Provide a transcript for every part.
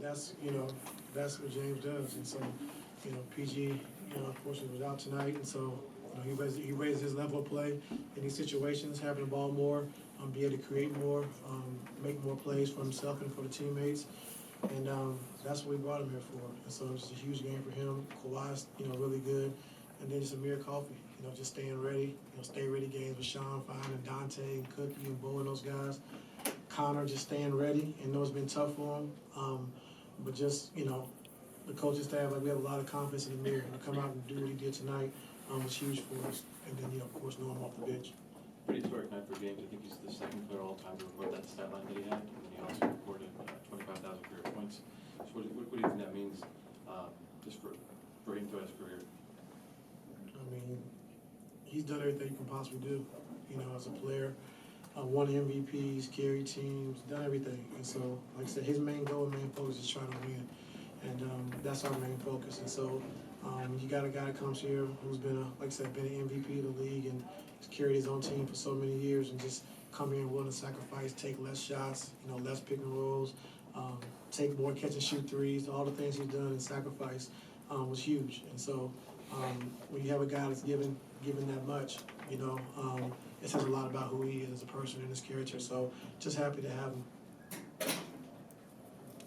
that's that's what James does. And so, PG, unfortunately was out tonight, and so he raises his level of play in these situations, having the ball more, be able to create more, make more plays for himself and for the teammates. And that's what we brought him here for. And so it's a huge game for him. Kawhi's, really good. And then just Amir Coffey, just staying ready. Stay ready games with Sean Fine and Dante and Cookie and Bo and those guys. Connor just staying ready. And know it's been tough for him. But just, the coaching staff, we have a lot of confidence in Amir. To come out and do what he did tonight was huge for us. And then, of course, know him off the bench. Pretty historic night for James. I think he's the second player all time to record that stat line that he had. And he also recorded 25,000 career points. So what do you think that means just for him throughout his career? I mean, he's done everything he can possibly do, as a player. Won MVPs, carried teams, done everything. And so, like I said, his main goal and main focus is trying to win. And that's our main focus. And so you got a guy that comes here who's been an MVP of the league and has carried his own team for so many years and just come here and willing to sacrifice, take less shots, less pick and rolls, take more catch and shoot threes. All the things he's done and sacrifice was huge. And so when you have a guy that's given that much, it says a lot about who he is as a person and his character. So just happy to have him.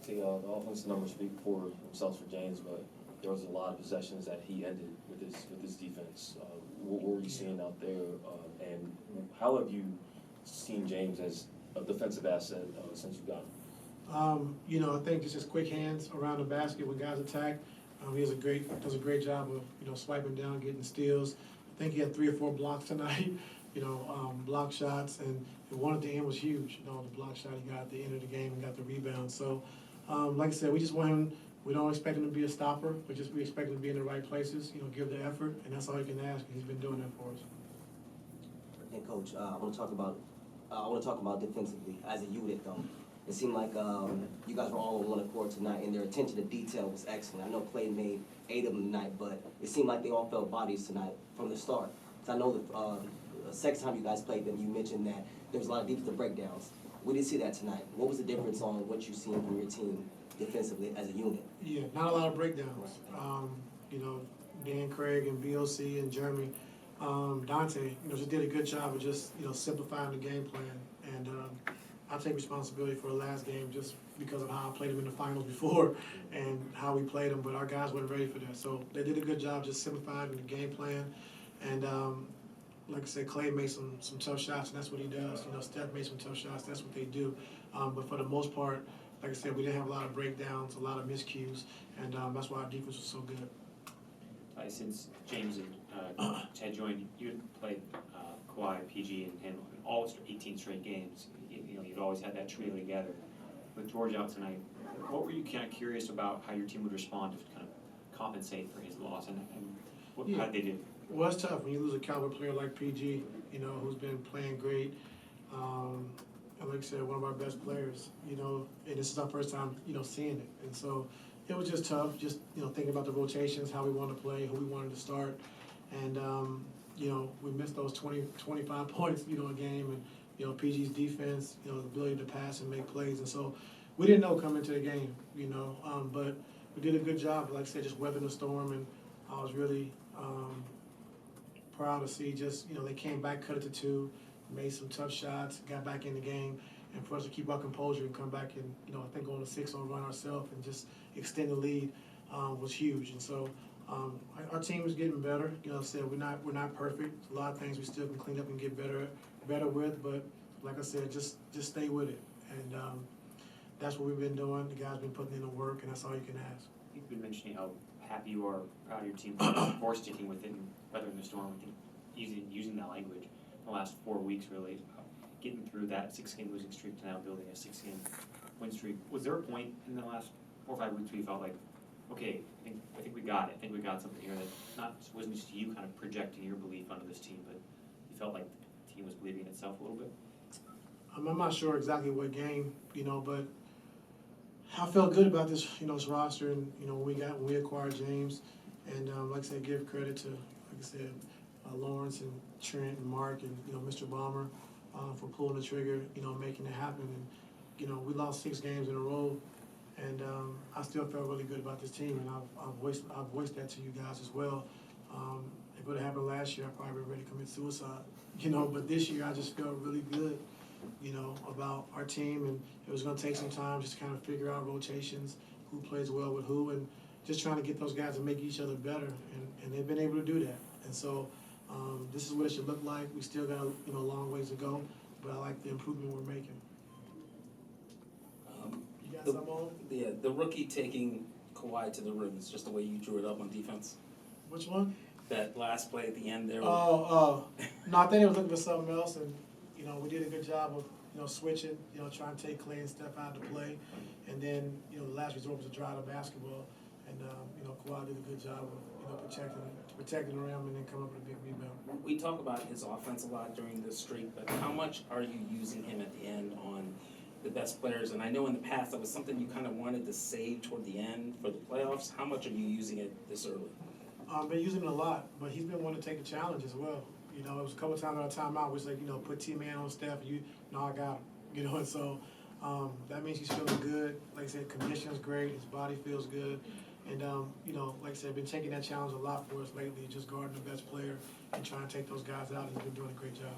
See, the offensive numbers speak for themselves for James, but there was a lot of possessions that he ended with his defense. What were you seeing out there, and how have you seen James as a defensive asset since you got him? I think it's just quick hands around the basket when guys attack. He does a great job of swiping down, getting steals. I think he had 3 or 4 blocks tonight. Block shots, and one at the end was huge. The block shot he got at the end of the game and got the rebound. So, like I said, we just want him. We don't expect him to be a stopper, but we expect him to be in the right places. Give the effort, and that's all you can ask. And he's been doing that for us. And Coach, I want to talk about defensively as a unit, though. It seemed like you guys were all on one accord tonight, and their attention to detail was excellent. I know Clay made 8 of them tonight, but it seemed like they all felt bodies tonight from the start. So I know the second time you guys played them, you mentioned that there was a lot of defensive breakdowns. We didn't see that tonight. What was the difference on what you've seen from your team defensively as a unit? Yeah, not a lot of breakdowns. Dan Craig and BOC and Jeremy, Dante, just did a good job of just simplifying the game plan. And I take responsibility for the last game just because of how I played them in the finals before and how we played them. But our guys weren't ready for that, so they did a good job just simplifying the game plan. And like I said, Clay made some tough shots, and that's what he does. Steph made some tough shots. That's what they do. But for the most part, like I said, we didn't have a lot of breakdowns, a lot of miscues, and that's why our defense was so good. Since James had joined, you had played Kawhi, PG, and him in all 18 straight games. You'd always had that trio together. With George out tonight, what were you kind of curious about how your team would respond to kind of compensate for his loss, and how did they do? Well, it's tough when you lose a caliber player like PG, who's been playing great. And like I said, one of our best players, and this is our first time, seeing it. And so it was just tough, just, thinking about the rotations, how we wanted to play, who we wanted to start. And, we missed those 25 points, a game. And, PG's defense, the ability to pass and make plays. And so we didn't know coming into the game, but we did a good job, like I said, just weathering the storm. And I was really proud to see just, they came back, cut it to 2, made some tough shots, got back in the game. And for us to keep our composure and come back and, I think on a 6-0 run ourselves and just extend the lead was huge. And so our team is getting better. I said we're not perfect. A lot of things we still can clean up and get better with. But like I said, just stay with it. And that's what we've been doing. The guys been putting in the work, and that's all you can ask. You've been mentioning how happy you are, proud of your team for sticking with it and weathering the storm. I think using that language in the last 4 weeks, really, getting through that 6-game losing streak to now building a 6-game win streak. Was there a point in the last 4 or 5 weeks where you felt like, okay, I think we got it. I think we got something here that wasn't just you kind of projecting your belief onto this team, but you felt like the team was believing in itself a little bit? I'm not sure exactly what game, but I felt good about this, this roster, and when we acquired James, and like I said, give credit to, like I said, Lawrence and Trent and Mark and Mr. Bomber for pulling the trigger, making it happen. And we lost 6 games in a row, And I still feel really good about this team, and I've voiced that to you guys as well. If it would have happened last year, I probably would have ready to commit suicide, but this year I just felt really good, about our team, and it was going to take some time just to kind of figure out rotations, who plays well with who, and just trying to get those guys to make each other better, and they've been able to do that. And so this is what it should look like. We still got a long ways to go, but I like the improvement we're making. You got something on? Yeah, the rookie taking Kawhi to the rim is just the way you drew it up on defense. Which one? That last play at the end there. No, I think they were looking for something else, and we did a good job of switching, trying to take Clay and Steph out of play, and then the last resort was to drive the basketball, and Kawhi did a good job of protecting the rim and then coming up with a big rebound. We talk about his offense a lot during this streak, but how much are you using him at the end on the best players? And I know in the past that was something you kind of wanted to save toward the end for the playoffs. How much are you using it this early? Been using it a lot, but he's been wanting to take the challenge as well. It was a couple times on a timeout where it's like, put T-Man on Steph, I got him. And so that means he's feeling good. Like I said, conditioning's great, his body feels good. And, like I said, been taking that challenge a lot for us lately, just guarding the best player and trying to take those guys out. He's been doing a great job.